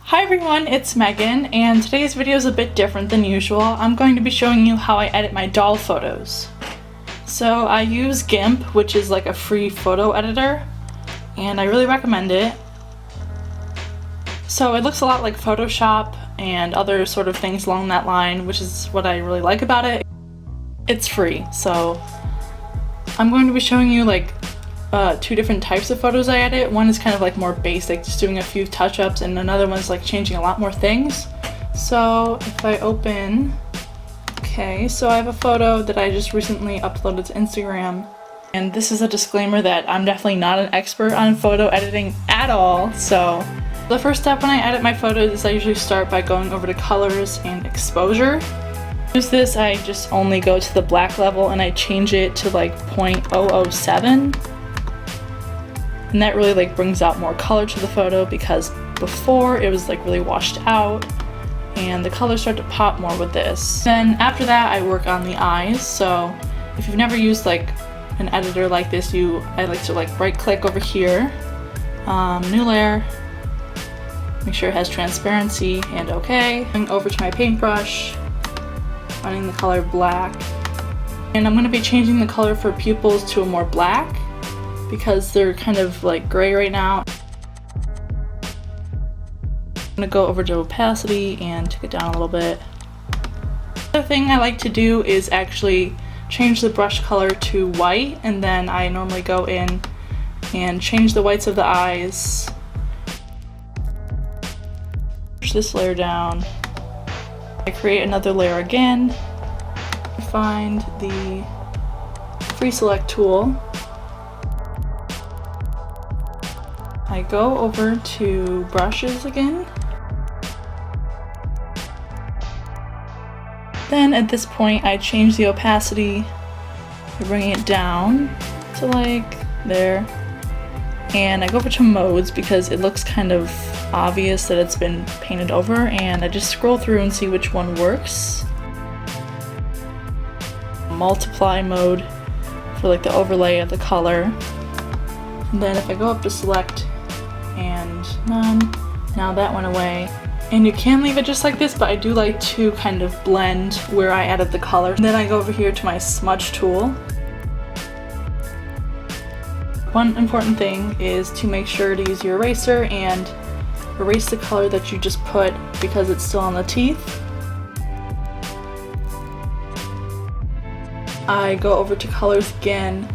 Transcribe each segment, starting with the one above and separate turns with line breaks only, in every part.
Hi everyone, it's Megan, and today's video is a bit different than usual. I'm going to be showing you how I edit my doll photos. So I use Gimp, which is like a free photo editor, and I really recommend it. So it looks a lot like Photoshop and other sort of things along that line, which is what I really like about it. It's free, so I'm going to be showing you like two different types of photos I edit. One is kind of like more basic, just doing a few touch-ups, and another one's like changing a lot more things. So if I open, okay, so I have a photo that I just recently uploaded to Instagram, and this is a disclaimer that I'm definitely not an expert on photo editing at all. So the first step when I edit my photos is I usually start by going over to colors and exposure. To use this, I just only go to the black level and I change it to like 0.007. And that really like brings out more color to the photo, because before it was like really washed out, and the colors start to pop more with this. Then after that I work on the eyes. So if you've never used like an editor like this, I like to like right click over here, new layer, make sure it has transparency, and okay. Going over to my paintbrush, running the color black, and I'm going to be changing the color for pupils to a more black, because they're kind of like gray right now. I'm gonna go over to opacity and take it down a little bit. The other thing I like to do is actually change the brush color to white, and then I normally go in and change the whites of the eyes. Push this layer down. I create another layer again. Find the free select tool. I go over to brushes again. Then at this point I change the opacity by bringing it down to like there. And I go over to modes because it looks kind of obvious that it's been painted over, and I just scroll through and see which one works. Multiply mode for like the overlay of the color. And then if I go up to select and none, now that went away. And you can leave it just like this, but I do like to kind of blend where I added the color. And then I go over here to my smudge tool. One important thing is to make sure to use your eraser and erase the color that you just put, because it's still on the teeth. I go over to colors again,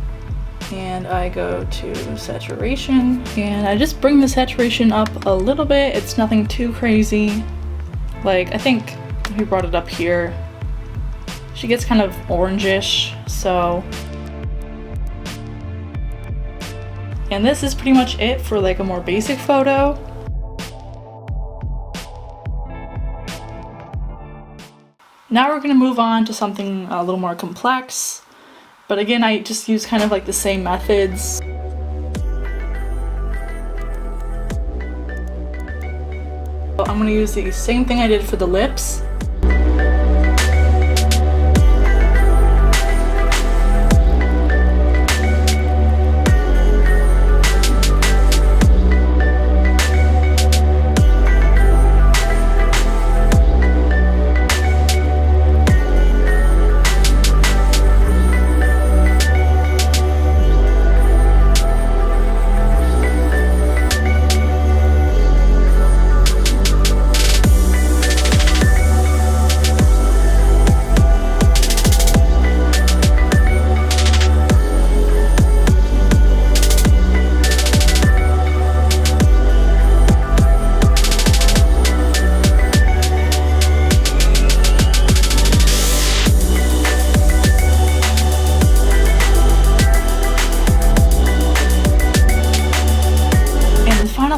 and I go to saturation, and I just bring the saturation up a little bit. It's nothing too crazy. Like, I think we brought it up here. She gets kind of orangish, so. And this is pretty much it for like a more basic photo. Now we're gonna move on to something a little more complex. But again, I just use kind of like the same methods. So I'm going to use the same thing I did for the lips.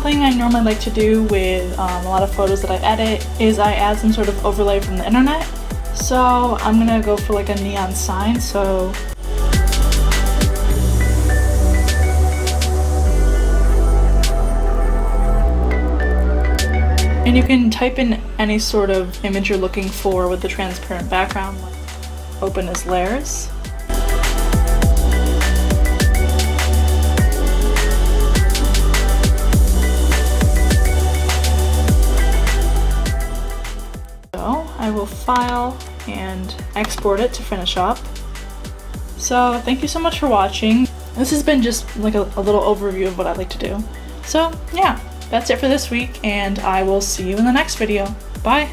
Thing I normally like to do with a lot of photos that I edit is I add some sort of overlay from the internet. So I'm gonna go for like a neon sign. So and you can type in any sort of image you're looking for with the transparent background. Open as layers. will file and export it to finish up. So thank you so much for watching. This has been just like a little overview of what I like to do. So yeah, that's it for this week, and I will see you in the next video. Bye!